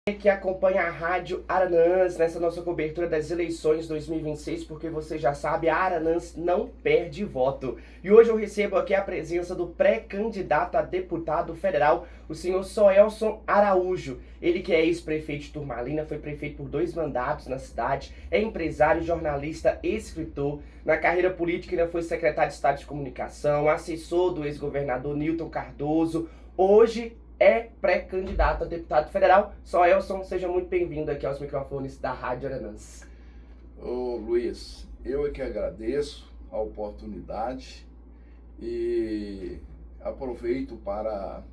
Que acompanha a Rádio Aranãs nessa nossa cobertura das eleições 2026, porque você já sabe, a Aranãs não perde voto. E hoje eu recebo aqui a presença do pré-candidato a deputado federal, o senhor Soelson Araújo. Ele que é ex-prefeito de Turmalina, foi prefeito por 2 mandatos na cidade, é empresário, jornalista, escritor. Na carreira política ainda foi secretário de Estado de Comunicação, assessor do ex-governador Newton Cardoso. Hoje é pré-candidato a deputado federal. Soelson, seja muito bem-vindo aqui aos microfones da Rádio Aranãs. Ô Luiz, eu é que agradeço a oportunidade e aproveito para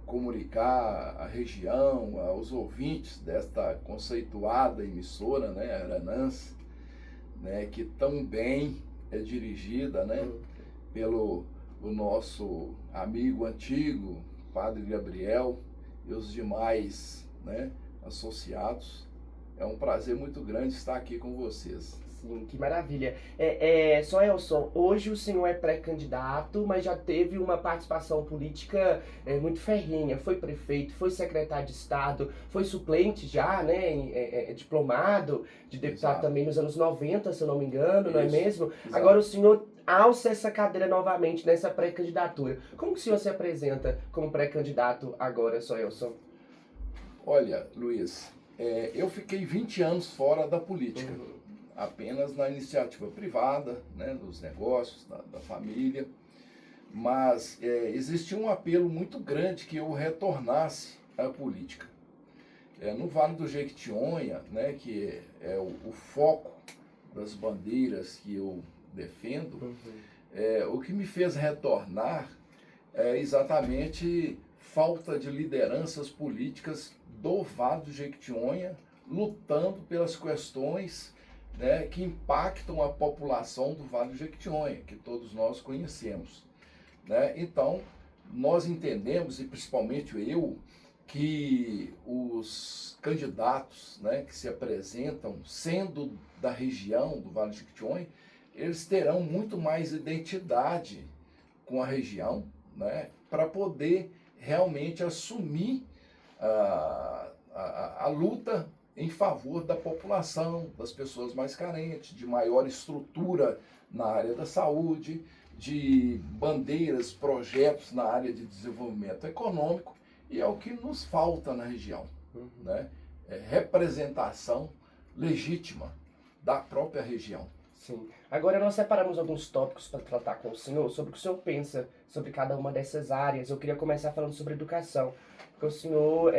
comunicar à região, aos ouvintes desta conceituada emissora, né, Aranãs, né, que tão bem é dirigida, né, pelo o nosso amigo antigo, Padre Gabriel, e os demais, né, associados. É um prazer muito grande estar aqui com vocês. Sim, que maravilha. Soelson, hoje o senhor é pré-candidato, mas já teve uma participação política muito ferrenha. Foi prefeito, foi secretário de Estado, foi suplente já, né? Diplomado de deputado. Exato. Também nos anos 90, se eu não me engano, isso, não é mesmo? Exato. Agora o senhor alça essa cadeira novamente nessa pré-candidatura. Como que o senhor se apresenta como pré-candidato agora, Soelson? Olha, Luiz, eu fiquei 20 anos fora da política. Apenas na iniciativa privada, né, dos negócios, da família, mas existia um apelo muito grande que eu retornasse à política. No Vale do Jequitinhonha, né, que é o foco das bandeiras que eu defendo, o que me fez retornar é exatamente falta de lideranças políticas do Vale do Jequitinhonha, lutando pelas questões, né, que impactam a população do Vale do Jequitinhonha, que todos nós conhecemos, né? Então, nós entendemos, e principalmente eu, que os candidatos, né, que se apresentam, sendo da região do Vale do Jequitinhonha, eles terão muito mais identidade com a região, né, para poder realmente assumir a luta em favor da população, das pessoas mais carentes, de maior estrutura na área da saúde, de bandeiras, projetos na área de desenvolvimento econômico, e é o que nos falta na região, né? Representação legítima da própria região. Sim. Agora nós separamos alguns tópicos para tratar com o senhor, sobre o que o senhor pensa sobre cada uma dessas áreas. Eu queria começar falando sobre educação, porque o senhor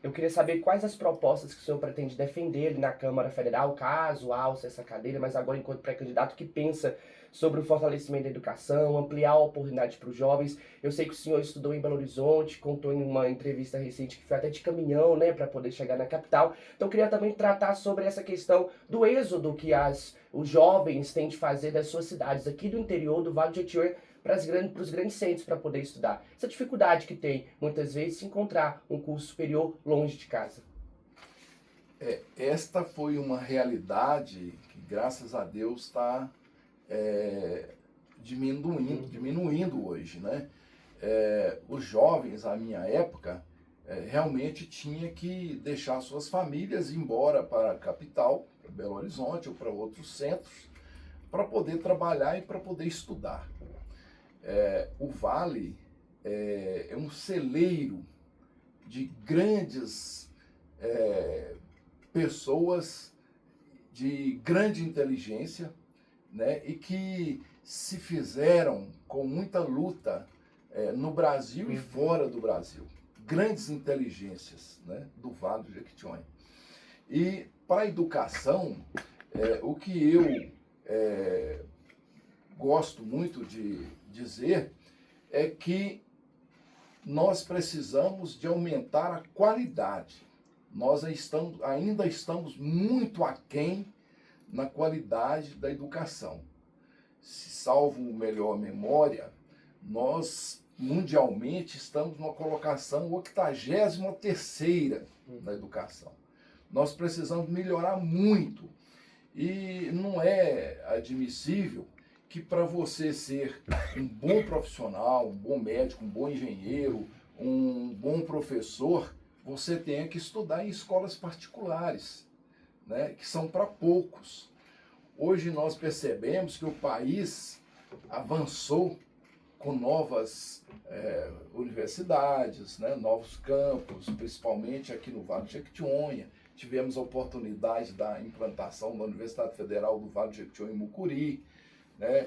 eu queria saber quais as propostas que o senhor pretende defender na Câmara Federal, caso alce essa cadeira, mas agora enquanto pré-candidato, que pensa sobre o fortalecimento da educação, ampliar a oportunidade para os jovens. Eu sei que o senhor estudou em Belo Horizonte, contou em uma entrevista recente que foi até de caminhão, né, para poder chegar na capital. Então eu queria também tratar sobre essa questão do êxodo que os jovens têm de fazer das suas cidades, aqui do interior do Vale do Jequitinhonha, para os grandes centros para poder estudar. Essa dificuldade que tem, muitas vezes, de encontrar um curso superior longe de casa. Esta foi uma realidade que, graças a Deus, está diminuindo hoje, né? Os jovens, à minha época, realmente tinha que deixar suas famílias e ir embora para a capital, para Belo Horizonte ou para outros centros, para poder trabalhar e para poder estudar. O Vale é um celeiro de grandes pessoas de grande inteligência, né, e que se fizeram com muita luta no Brasil e fora do Brasil. Grandes inteligências, né, do Vale do Jequitinhonha. E para a educação, o que eu gosto muito de dizer é que nós precisamos de aumentar a qualidade. Nós ainda estamos muito aquém na qualidade da educação. Se salvo melhor memória, nós mundialmente estamos numa colocação 83ª na educação. Nós precisamos melhorar muito e não é admissível que para você ser um bom profissional, um bom médico, um bom engenheiro, um bom professor, você tenha que estudar em escolas particulares, né, que são para poucos. Hoje nós percebemos que o país avançou com novas universidades, né, novos campos, principalmente aqui no Vale do Jequitinhonha. Tivemos a oportunidade da implantação da Universidade Federal do Vale do Jequitinhonha em Mucuri, né,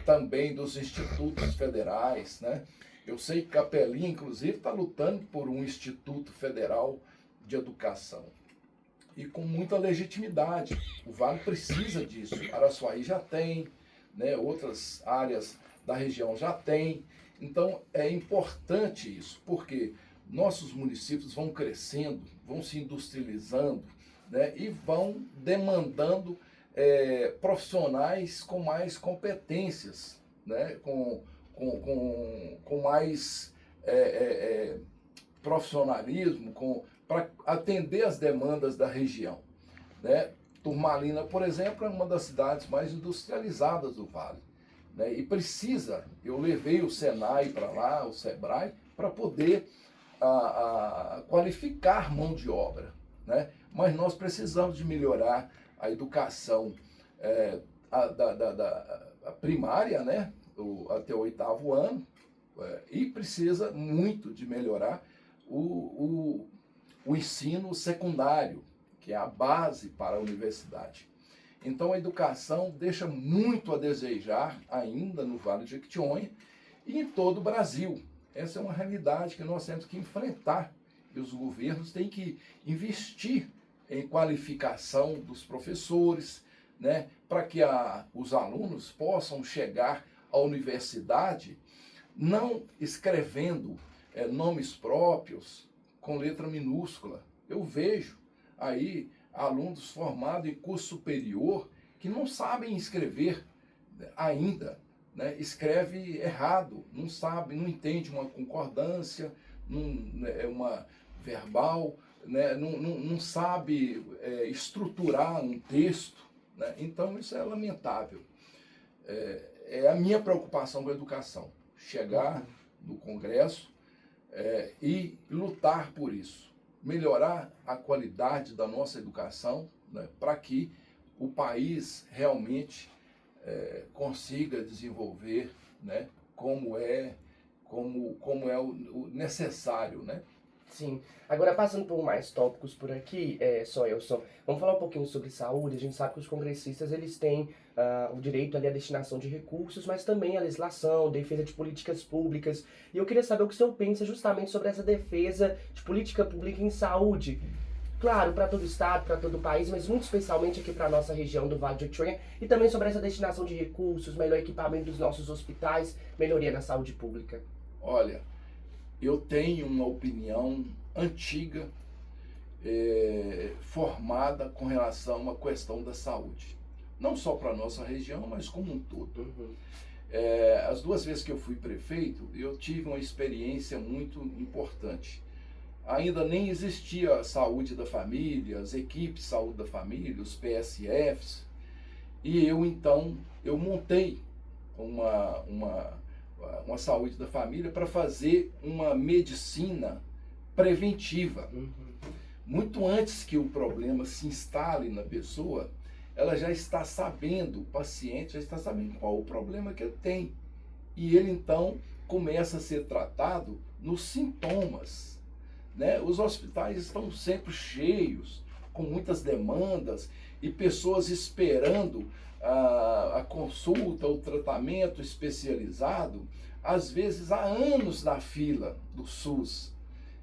também dos institutos federais, né. Eu sei que Capelinha, inclusive, está lutando por um Instituto Federal de Educação. E com muita legitimidade. O Vale precisa disso. Araçuaí já tem, né, outras áreas da região já tem. Então, é importante isso, porque nossos municípios vão crescendo, vão se industrializando, né, e vão demandando profissionais com mais competências, né, com mais profissionalismo, para atender as demandas da região, né? Turmalina, por exemplo, é uma das cidades mais industrializadas do Vale, né? E precisa, eu levei o Senai para lá, o Sebrae, para poder qualificar mão de obra, né? Mas nós precisamos de melhorar a educação a primária, né? Até o 8º ano, e precisa muito de melhorar o ensino secundário, que é a base para a universidade. Então a educação deixa muito a desejar ainda no Vale do Jequitinhonha e em todo o Brasil. Essa é uma realidade que nós temos que enfrentar, e os governos têm que investir em qualificação dos professores, né, para que os alunos possam chegar à universidade não escrevendo nomes próprios com letra minúscula. Eu vejo aí alunos formados em curso superior que não sabem escrever ainda, né? Escreve errado, não sabe, não entende uma concordância, uma verbal, né? Não sabe estruturar um texto, né? Então isso é lamentável. É a minha preocupação com a educação, chegar no Congresso e lutar por isso, melhorar a qualidade da nossa educação, né, para que o país realmente consiga desenvolver, né, como é o necessário, né? Sim. Agora, passando por mais tópicos por aqui, Soelson, vamos falar um pouquinho sobre saúde. A gente sabe que os congressistas, eles têm o direito ali à destinação de recursos, mas também a legislação, defesa de políticas públicas. E eu queria saber o que o senhor pensa justamente sobre essa defesa de política pública em saúde. Claro, para todo o estado, para todo o país, mas muito especialmente aqui para a nossa região do Vale do Jequitinhonha, e também sobre essa destinação de recursos, melhor equipamento dos nossos hospitais, melhoria na saúde pública. Olha, eu tenho uma opinião antiga, formada com relação a uma questão da saúde. Não só para a nossa região, mas como um todo. Uhum. As 2 vezes que eu fui prefeito, eu tive uma experiência muito importante. Ainda nem existia a saúde da família, as equipes de saúde da família, os PSFs, e eu montei uma saúde da família para fazer uma medicina preventiva. Uhum. Muito antes que o problema se instale na pessoa, ela já está sabendo, o paciente já está sabendo qual o problema que ele tem. E ele então começa a ser tratado nos sintomas, né? Os hospitais estão sempre cheios, com muitas demandas e pessoas esperando a consulta, o tratamento especializado, às vezes há anos na fila do SUS.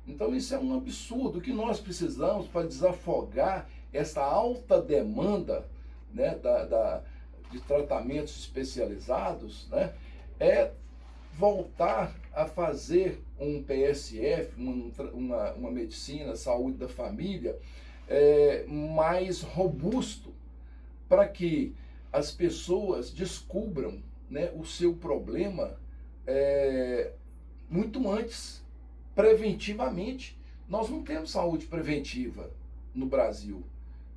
Então isso é um absurdo. O que nós precisamos para desafogar essa alta demanda, né, de tratamentos especializados, né, é voltar a fazer um PSF, uma medicina, saúde da família, mais robusto, para que as pessoas descubram, né, o seu problema muito antes, preventivamente. Nós não temos saúde preventiva no Brasil.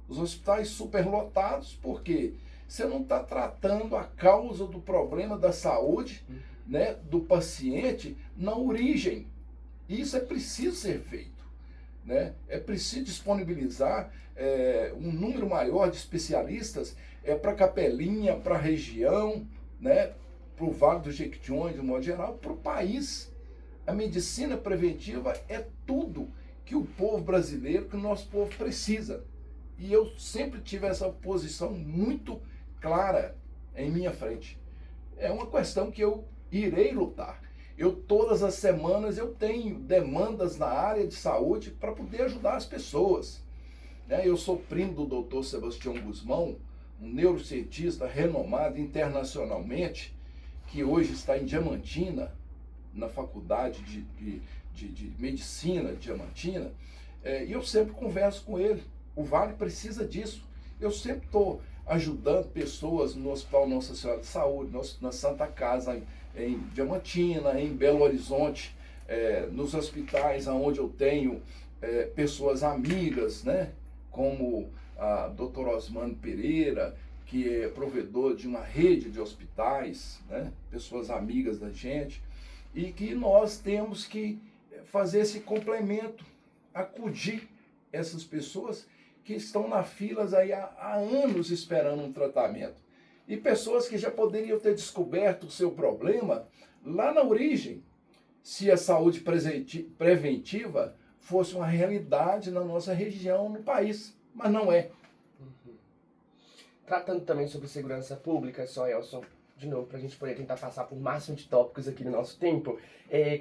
Os hospitais superlotados, porque você não está tratando a causa do problema da saúde, né, do paciente na origem. E isso é preciso ser feito, né? É preciso disponibilizar um número maior de especialistas para Capelinha, para a região, né? Para o Vale do Jequitinhonha, de um modo geral, para o país. A medicina preventiva é tudo que o povo brasileiro, que o nosso povo precisa. E eu sempre tive essa posição muito clara em minha frente. É uma questão que eu irei lutar. Todas as semanas eu tenho demandas na área de saúde para poder ajudar as pessoas. Eu sou primo do Dr. Sebastião Guzmão, um neurocientista renomado internacionalmente, que hoje está em Diamantina, na faculdade de medicina de Diamantina, e eu sempre converso com ele. O Vale precisa disso. Eu sempre estou ajudando pessoas no Hospital Nossa Senhora de Saúde, na Santa Casa em Diamantina, em Belo Horizonte, nos hospitais onde eu tenho pessoas amigas, né, como a doutora Osmane Pereira, que é provedor de uma rede de hospitais, né, pessoas amigas da gente, e que nós temos que fazer esse complemento, acudir essas pessoas que estão na filas aí há anos esperando um tratamento. E pessoas que já poderiam ter descoberto o seu problema lá na origem, se a saúde preventiva fosse uma realidade na nossa região, no país. Mas não é. Tratando também sobre segurança pública, só Elson, de novo, para a gente poder tentar passar por o máximo de tópicos aqui no nosso tempo,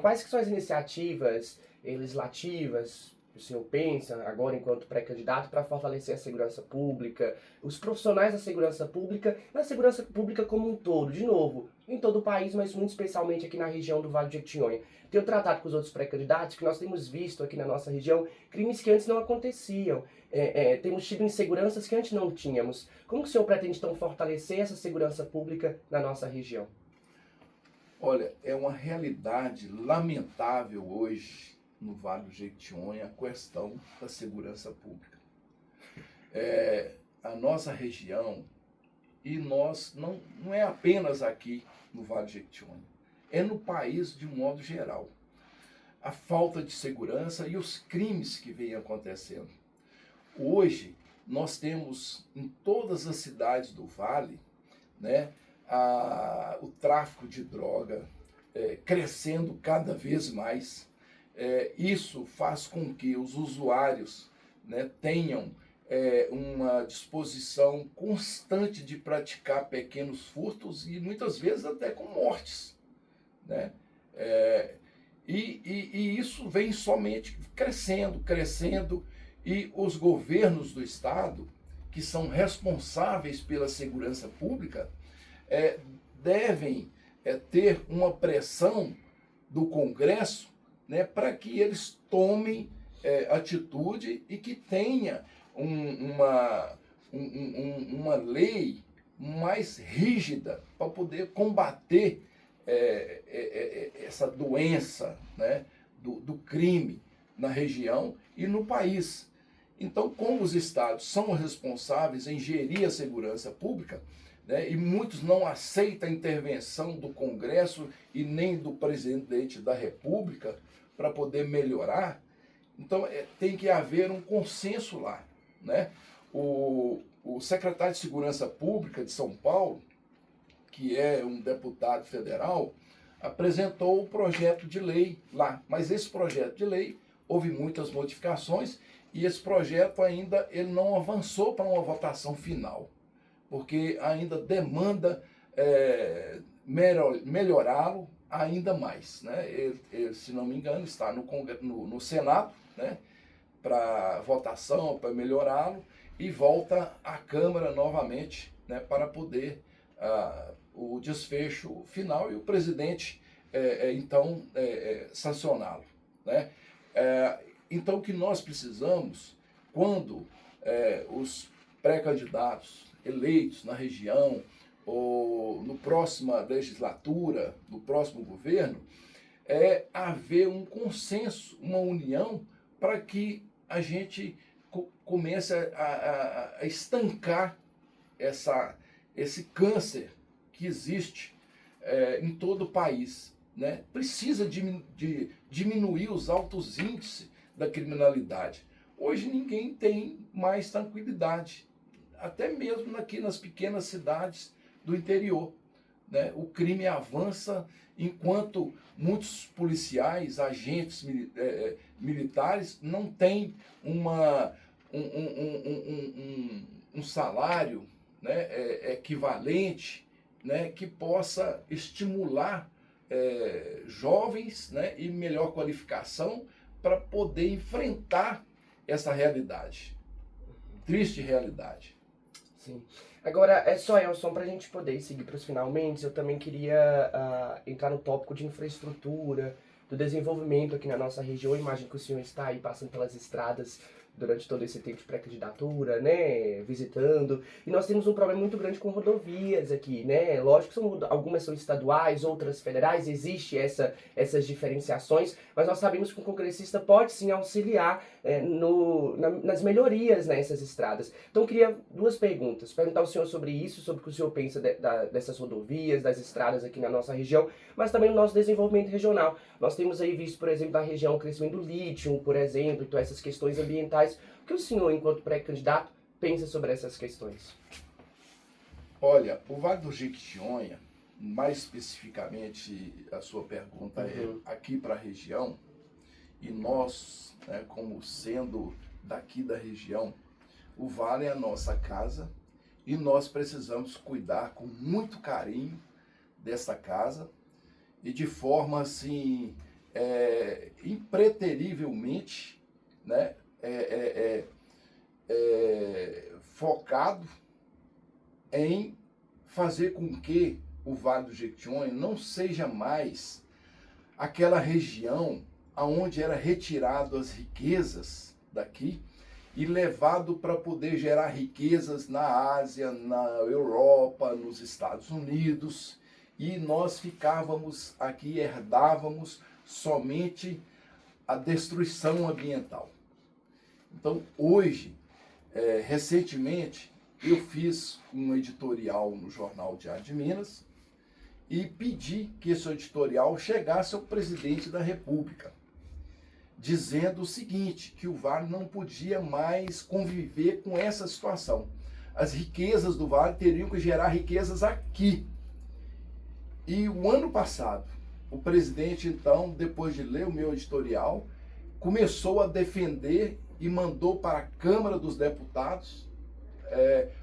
quais que são as iniciativas legislativas que o senhor pensa, agora enquanto pré-candidato, para fortalecer a segurança pública, os profissionais da segurança pública, e a segurança pública como um todo, de novo, em todo o país, mas muito especialmente aqui na região do Vale do Jequitinhonha? Tenho tratado com os outros pré-candidatos que nós temos visto aqui na nossa região crimes que antes não aconteciam, temos tido inseguranças que antes não tínhamos. Como que o senhor pretende, então, fortalecer essa segurança pública na nossa região? Olha, é uma realidade lamentável hoje no Vale do Jequitinhonha a questão da segurança pública. A nossa região, e nós, não é apenas aqui no Vale do Jequitinhonha, é no país de um modo geral. A falta de segurança e os crimes que vêm acontecendo. Hoje, nós temos em todas as cidades do Vale, né, o tráfico de droga crescendo cada vez mais. Isso faz com que os usuários, né, tenham uma disposição constante de praticar pequenos furtos e muitas vezes até com mortes, né? E isso vem somente crescendo, e os governos do estado, que são responsáveis pela segurança pública, devem ter uma pressão do Congresso, né, para que eles tomem atitude e que tenha uma lei mais rígida para poder combater essa doença, né, do crime na região e no país. Então, como os estados são responsáveis em gerir a segurança pública, né, e muitos não aceitam a intervenção do Congresso e nem do presidente da República para poder melhorar, então tem que haver um consenso lá, né? O secretário de Segurança Pública de São Paulo, que é um deputado federal, apresentou o projeto de lei lá, mas esse projeto de lei houve muitas modificações e esse projeto ainda ele não avançou para uma votação final, porque ainda demanda melhorá-lo ainda mais, né? Ele, se não me engano, está no Senado, né, para votação, para melhorá-lo, e volta à Câmara novamente, né, para poder o desfecho final e o presidente então sancioná-lo, né? Então, o que nós precisamos, quando os pré-candidatos eleitos na região ou no próxima legislatura, no próximo governo, é haver um consenso, uma união, para que a gente comece a estancar esse câncer que existe em todo o país. né, precisa diminuir os altos índices da criminalidade. Hoje ninguém tem mais tranquilidade, até mesmo aqui nas pequenas cidades do interior, né? O crime avança enquanto muitos policiais, agentes militares não têm um salário, né, equivalente, né, que possa estimular jovens, né, e melhor qualificação para poder enfrentar essa realidade, triste realidade. Sim. Agora, é só, Elson, para a gente poder seguir para os finalmente, eu também queria entrar no tópico de infraestrutura, do desenvolvimento aqui na nossa região. Eu imagino que o senhor está aí passando pelas estradas durante todo esse tempo de pré-candidatura, né, visitando, e nós temos um problema muito grande com rodovias aqui, né, lógico que algumas são estaduais, outras federais, existe essas diferenciações, mas nós sabemos que o congressista pode sim auxiliar nas melhorias nessas estradas. Então eu queria duas perguntas, perguntar ao senhor sobre isso, sobre o que o senhor pensa dessas rodovias, das estradas aqui na nossa região, mas também o nosso desenvolvimento regional. Nós temos aí visto, por exemplo, na região o crescimento do lítio, por exemplo, então essas questões ambientais. O que o senhor, enquanto pré-candidato, pensa sobre essas questões? Olha, o Vale do Jequitinhonha, mais especificamente a sua pergunta é aqui para a região, e nós, né, como sendo daqui da região, o Vale é a nossa casa e nós precisamos cuidar com muito carinho dessa casa e de forma assim, impreterivelmente, né, focado em fazer com que o Vale do Jequitinhonha não seja mais aquela região aonde era retirado as riquezas daqui e levado para poder gerar riquezas na Ásia, na Europa, nos Estados Unidos, e nós ficávamos aqui, herdávamos somente a destruição ambiental. Então, hoje, recentemente, eu fiz um editorial no Jornal Diário de Minas e pedi que esse editorial chegasse ao presidente da República, dizendo o seguinte, que o Vale não podia mais conviver com essa situação. As riquezas do Vale teriam que gerar riquezas aqui. E o ano passado, o presidente, então, depois de ler o meu editorial, começou a defender e mandou para a Câmara dos Deputados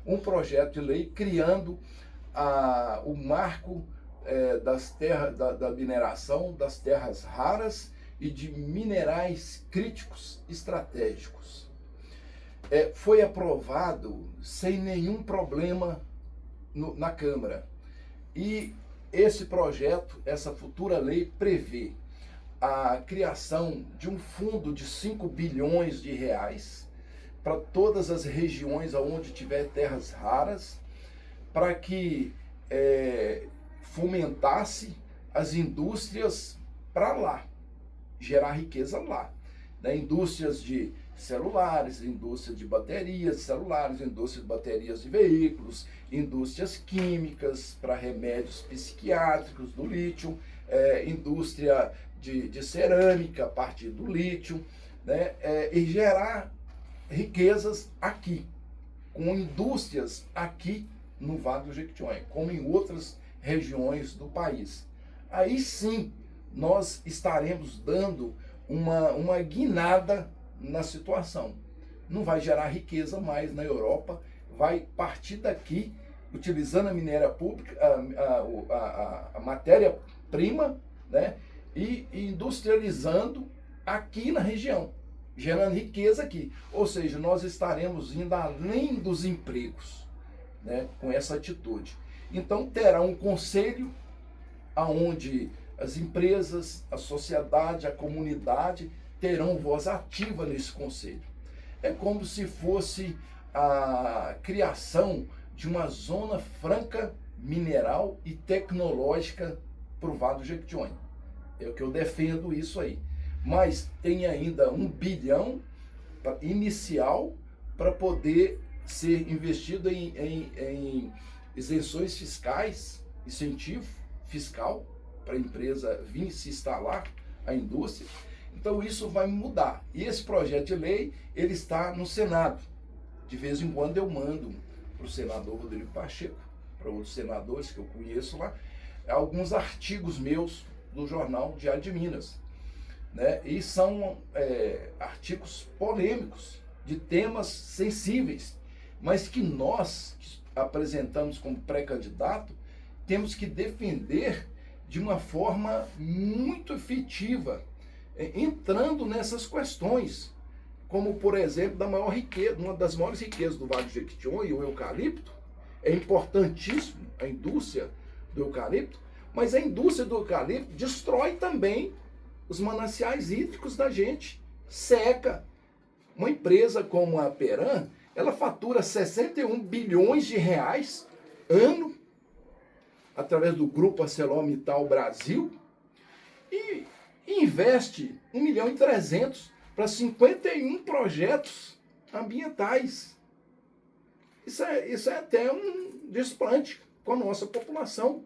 um projeto de lei criando o marco das terras, da mineração das terras raras e de minerais críticos estratégicos. Foi aprovado sem nenhum problema na Câmara. E esse projeto, essa futura lei, prevê a criação de um fundo de 5 bilhões de reais para todas as regiões onde tiver terras raras, para que fomentasse as indústrias para lá, gerar riqueza lá, né? Indústrias de celulares, indústria de baterias de celulares, indústria de baterias de veículos, indústrias químicas para remédios psiquiátricos do lítio, indústria de cerâmica a partir do lítio, né? E gerar riquezas aqui, com indústrias aqui no Vale do Jequitinhonha, como em outras regiões do país. Aí sim, nós estaremos dando uma guinada na situação. Não vai gerar riqueza mais na Europa, vai partir daqui, utilizando a minéria pública, a matéria-prima, né, e industrializando aqui na região, gerando riqueza aqui. Ou seja, nós estaremos indo além dos empregos, né, com essa atitude. Então terá um conselho aonde as empresas, a sociedade, a comunidade terão voz ativa nesse conselho. É como se fosse a criação de uma zona franca mineral e tecnológica para o Vale do Jequitinhonha. É o que eu defendo isso aí. Mas tem ainda 1 bilhão inicial para poder ser investido em isenções fiscais, incentivo fiscal, para a empresa vir se instalar, a indústria. Então isso vai mudar. E esse projeto de lei, ele está no Senado. De vez em quando eu mando para o senador Rodrigo Pacheco, para outros senadores que eu conheço lá, alguns artigos meus do jornal Diário de Minas, né? E são artigos polêmicos, de temas sensíveis, mas que nós que apresentamos como pré-candidato temos que defender de uma forma muito efetiva, entrando nessas questões, como por exemplo da maior riqueza, uma das maiores riquezas do Vale do Jequitinhonha, o eucalipto. É importantíssimo a indústria do eucalipto, mas a indústria do eucalipto destrói também os mananciais hídricos da gente, seca. Uma empresa como a Peram, ela fatura 61 bilhões de reais ano, através do Grupo ArcelorMittal Brasil, e investe 1,3 milhão para 51 projetos ambientais. Isso é até um desplante com a nossa população.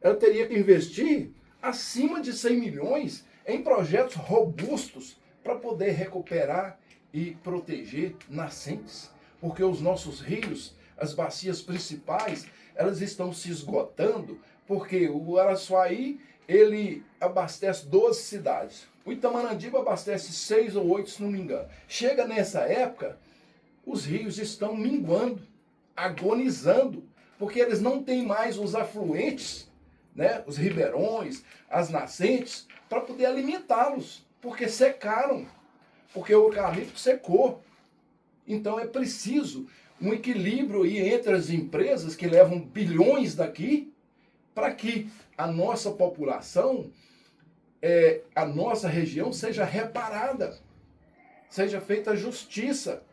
Ela teria que investir acima de 100 milhões em projetos robustos para poder recuperar e proteger nascentes, porque os nossos rios, as bacias principais, elas estão se esgotando, porque o Araçuaí, ele abastece 12 cidades. O Itamanandiba abastece 6 ou 8, se não me engano. Chega nessa época, os rios estão minguando, agonizando, porque eles não têm mais os afluentes, né, os ribeirões, as nascentes, para poder alimentá-los, porque secaram, porque o eucalipto secou. Então é preciso um equilíbrio aí entre as empresas que levam bilhões daqui, para que a nossa população, a nossa região seja reparada, seja feita justiça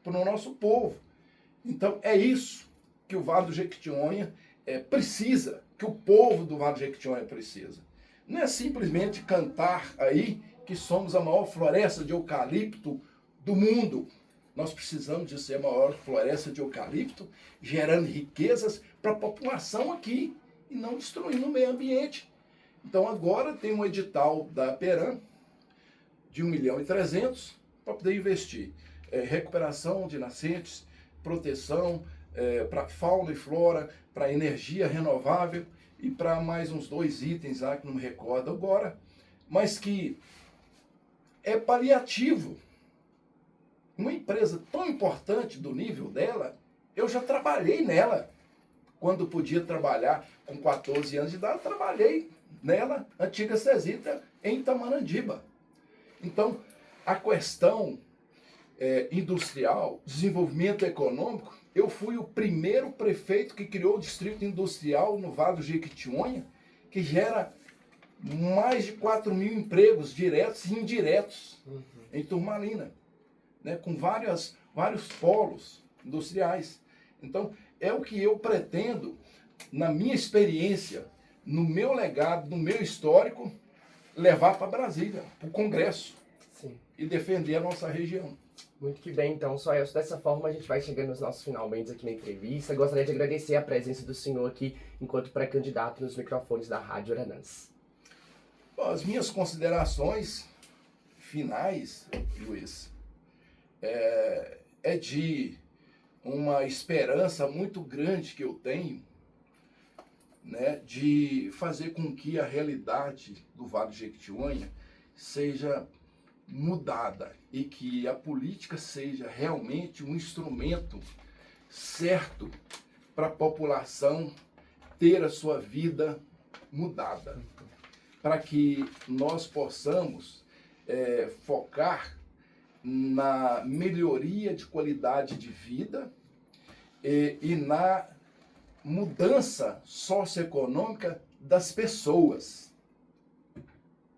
para o nosso povo. Então é isso que o Vale do Jequitinhonha precisa, que o povo do Vale do Jequitinhonha precisa. Não é simplesmente cantar aí que somos a maior floresta de eucalipto do mundo. Nós precisamos de ser a maior floresta de eucalipto, gerando riquezas para a população aqui e não destruindo o meio ambiente. Então agora tem um edital da Peram de 1,3 milhão para poder investir. Recuperação de nascentes, proteção para fauna e flora, para energia renovável e para mais uns 2 itens lá que não me recordo agora, mas que é paliativo. Uma empresa tão importante do nível dela, eu já trabalhei nela. Quando podia trabalhar com 14 anos de idade, eu trabalhei nela, antiga Cesita, em Itamanandiba. Então, a questão industrial, desenvolvimento econômico, eu fui o primeiro prefeito que criou o distrito industrial no Vale do Jequitinhonha, que gera mais de 4 mil empregos diretos e indiretos em Turmalina, né, com vários polos industriais. Então, é o que eu pretendo, na minha experiência, no meu legado, no meu histórico, levar para Brasília, para o Congresso. Sim. E defender a nossa região. Muito que bem, então, só dessa forma a gente vai chegando nos nossos finalmente aqui na entrevista. Gostaria de agradecer a presença do senhor aqui enquanto pré-candidato nos microfones da Rádio Uranãs. Bom, as minhas considerações finais, Luiz, é de uma esperança muito grande que eu tenho, né, de fazer com que a realidade do Vale do Jequitinhonha seja mudada e que a política seja realmente um instrumento certo para a população ter a sua vida mudada, para que nós possamos focar na melhoria de qualidade de vida e na mudança socioeconômica das pessoas.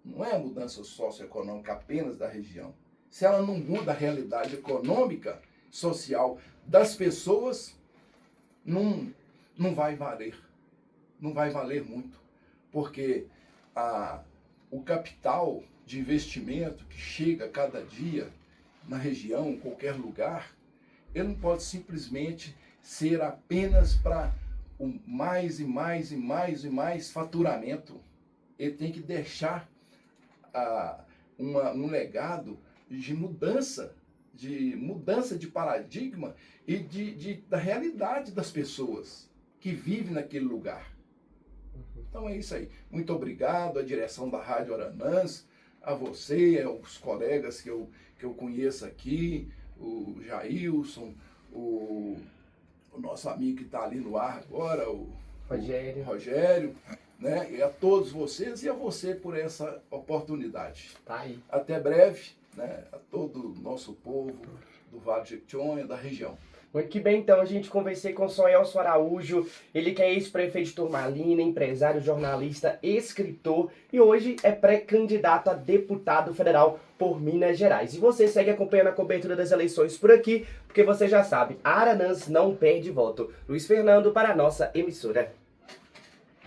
Não é a mudança socioeconômica apenas da região. Se ela não muda a realidade econômica, social das pessoas, não vai valer. Não vai valer muito. Porque o capital de investimento que chega cada dia na região, em qualquer lugar, ele não pode simplesmente ser apenas para o mais e mais e mais e mais faturamento. ele tem que deixar um legado de mudança de paradigma e da realidade das pessoas que vivem naquele lugar. Então é isso aí. Muito obrigado à direção da Rádio Aranãs, a você, aos colegas que eu conheço aqui, o Jailson, o nosso amigo que está ali no ar agora, o Rogério, né? E a todos vocês e a você por essa oportunidade. Tá aí. Até breve, né? A todo o nosso povo do Vale de Jequitinhonha, da região. Muito que bem, então, a gente conversei com o Sonelso Araújo, ele que é ex-prefeito de Turmalina, empresário, jornalista, escritor e hoje é pré-candidato a deputado federal por Minas Gerais. E você segue acompanhando a cobertura das eleições por aqui, porque você já sabe, Aranãs não perde voto. Luiz Fernando para a nossa emissora.